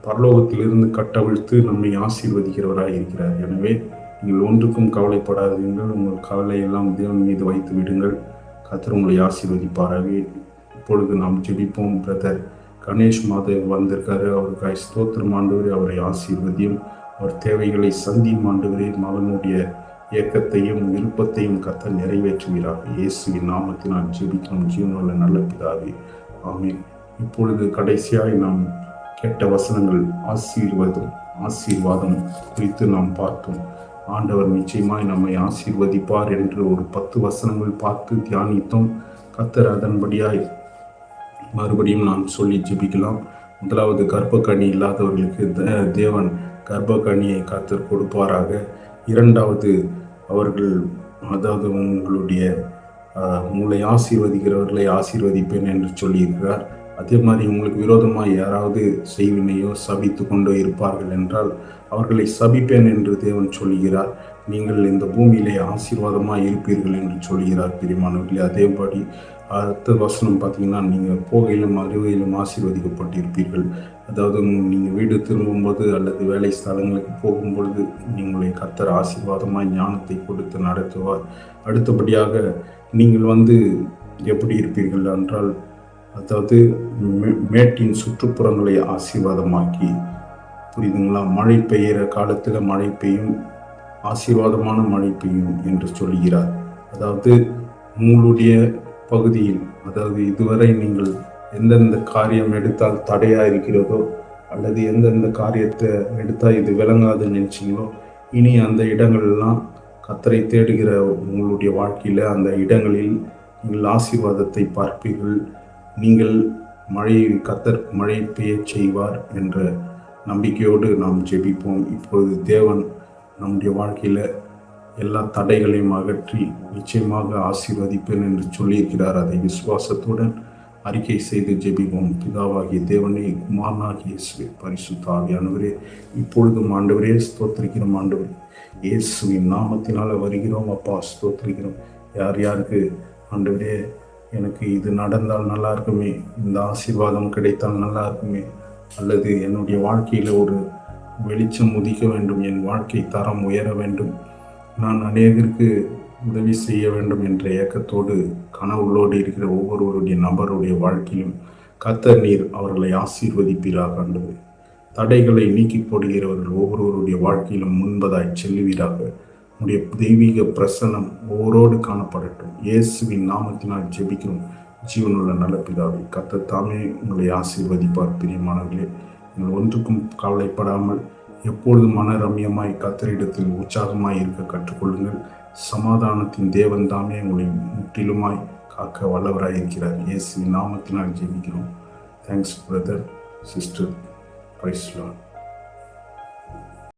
Speaker 1: பரலோகத்திலிருந்து கட்டவிழ்த்து நம்மை ஆசீர்வதிக்கிறவராக இருக்கிறார். எனவே நீங்கள் ஒன்றுக்கும் கவலைப்படாதீர்கள், உங்கள் கவலையெல்லாம் தேவன் மீது வைத்து விடுங்கள், கர்த்தர் உங்களை ஆசீர்வதிப்பாராக. இப்பொழுது நாம் ஜெபிப்போம். பிரதர் கணேஷ் மாதேவ் வந்திருக்காரு, அவருக்காய் ஸ்தோத்திரம் ஆண்டவரே, அவரை ஆசீர்வதியும், அவர் தேவைகளை சந்தியும் ஆண்டவரே. மகனுடைய இயக்கத்தையும் விருப்பத்தையும் கர்த்தர் நிறைவேற்றுகிறார். இயேசுவின் நாமத்தினால் ஜெபிக்கிறோம் ஜீவனுள்ள நல்ல பிதாவே, ஆமென். இப்பொழுது கடைசியாய் நாம் கேட்ட வசனங்கள் ஆசீர்வாதம் குறித்து நாம் பார்த்தோம். ஆண்டவர் நிச்சயமாய் நம்மை ஆசீர்வதிப்பார் என்று ஒரு 10 வசனங்கள் பார்த்து தியானித்தோம். கர்த்தர் அதன்படியாய் மறுபடியும் நாம் சொல்லி ஜெபிக்கலாம். முதலாவது, கர்ப்பக்கனி இல்லாதவர்களுக்கு தேவன் கர்ப்பக்கனியை கர்த்தர் கொடுப்பாராக. இரண்டாவது, அவர்கள் அதாவது உங்களை ஆசீர்வதிக்கிறவர்களை ஆசீர்வதிப்பேன் என்று சொல்லியிருக்கிறார். அதே மாதிரி உங்களுக்கு விரோதமாக யாராவது செய்வினையோ சபித்து கொண்டோ இருப்பார்கள் என்றால் அவர்களை சபிப்பேன் என்று தேவன் சொல்லுகிறார். நீங்கள் இந்த பூமியிலே ஆசீர்வாதமாக இருப்பீர்கள் என்று சொல்கிறார் பிரியமானவர்களே. அதேபடி அடுத்த வசனம் பார்த்தீங்கன்னா, நீங்கள் போகையிலும் அறிவையிலும் ஆசீர்வதிக்கப்பட்டிருப்பீர்கள். அதாவது நீங்கள் வீடு திரும்பும்போது அல்லது வேலை ஸ்தலங்களுக்கு போகும்பொழுது உங்களை கர்த்தர் ஆசீர்வாதமாக ஞானத்தை கொடுத்து நடத்துவார். அடுத்தபடியாக நீங்கள் எப்படி இருப்பீர்கள் என்றால், அதாவது மேட்டின் சுற்றுப்புறங்களை ஆசீர்வாதமாக்கி, புரியுதுங்களா? மழை பெய்கிற காலத்தில் மழை பெய்யும், ஆசீர்வாதமான மழை பெய்யும் என்று சொல்கிறார். அதாவது உங்களுடைய பகுதியில், அதாவது இதுவரை நீங்கள் எந்தெந்த காரியம் எடுத்தால் தடையாக இருக்கிறதோ அல்லது எந்தெந்த காரியத்தை எடுத்தால் இது விளங்காதுன்னு நினச்சிங்களோ, இனி அந்த இடங்கள்லாம் கர்த்தரை தேடுகிற உங்களுடைய வாழ்க்கையில் அந்த இடங்களில் நீங்கள் ஆசீர்வாதத்தை பார்ப்பீர்கள். நீங்கள் கர்த்தர் மழை பெய்யச் செய்வார் என்ற நம்பிக்கையோடு நாம் ஜெபிப்போம். இப்பொழுது தேவன் நம்முடைய வாழ்க்கையில் எல்லா தடைகளையும் அகற்றி நிச்சயமாக ஆசீர்வதிப்பேன் என்று சொல்லியிருக்கிறார். அதை விசுவாசத்துடன் அறிக்கை செய்து ஜெபிப்போம். பிதாவாகிய தேவனே, குமாரனாகிய இயேசுவே, பரிசுத்த ஆவியானவரே, இப்பொழுதும் ஆண்டவரே ஸ்தோத்திரிக்கிறோம். ஆண்டவரே இயேசுவின் நாமத்தினால வருகிறோம் அப்பா, ஸ்தோத்திரிக்கிறோம். யார் யாருக்கு ஆண்டவரே எனக்கு இது நடந்தால் நல்லா இருக்குமே, இந்த ஆசீர்வாதம் கிடைத்தால் நல்லா இருக்குமே, அல்லது என்னுடைய வாழ்க்கையில் ஒரு வெளிச்சம் உதிக்க வேண்டும், என் வாழ்க்கை தரம் உயர வேண்டும், நான் அநேகருக்கு உதவி செய்ய வேண்டும் என்ற ஏக்கத்தோடு கனவுகளோடு இருக்கிற ஒவ்வொருவருடைய நபருடைய வாழ்க்கையிலும் கர்த்தர் நீர் அவர்களை ஆசீர்வதிப்பீராக ஆண்டவரே. தடைகளை நீக்கி போடுகிறவர்கள் ஒவ்வொருவருடைய வாழ்க்கையிலும் முன்பதாய் செல்லுவீராக. உடைய தெய்வீக பிரசன்னம் ஒவ்வொருவரோடு காணப்படட்டும். இயேசுவின் நாமத்தினால் ஜெபிக்கும் ஜீவனுள்ள நல்ல பிதாவே. கர்த்தர் தாமே உங்களை ஆசீர்வதிப்பார். பிரியமானவர்களே, நீங்கள் ஒன்றுக்கும் கவலைப்படாமல் எப்பொழுதும் மன ரம்யமாய் கர்த்தரிடத்தில் உற்சாகமாய் இருக்க கற்றுக்கொள்ளுங்கள். சமாதானத்தின் தேவன் தாமே உங்களை முற்றிலுமாய் காக்க வல்லவராய் இருக்கிறார். இயேசுவின் நாமத்தினால் ஜெபிக்கிறோம். Thanks brother, sister. Praise the Lord.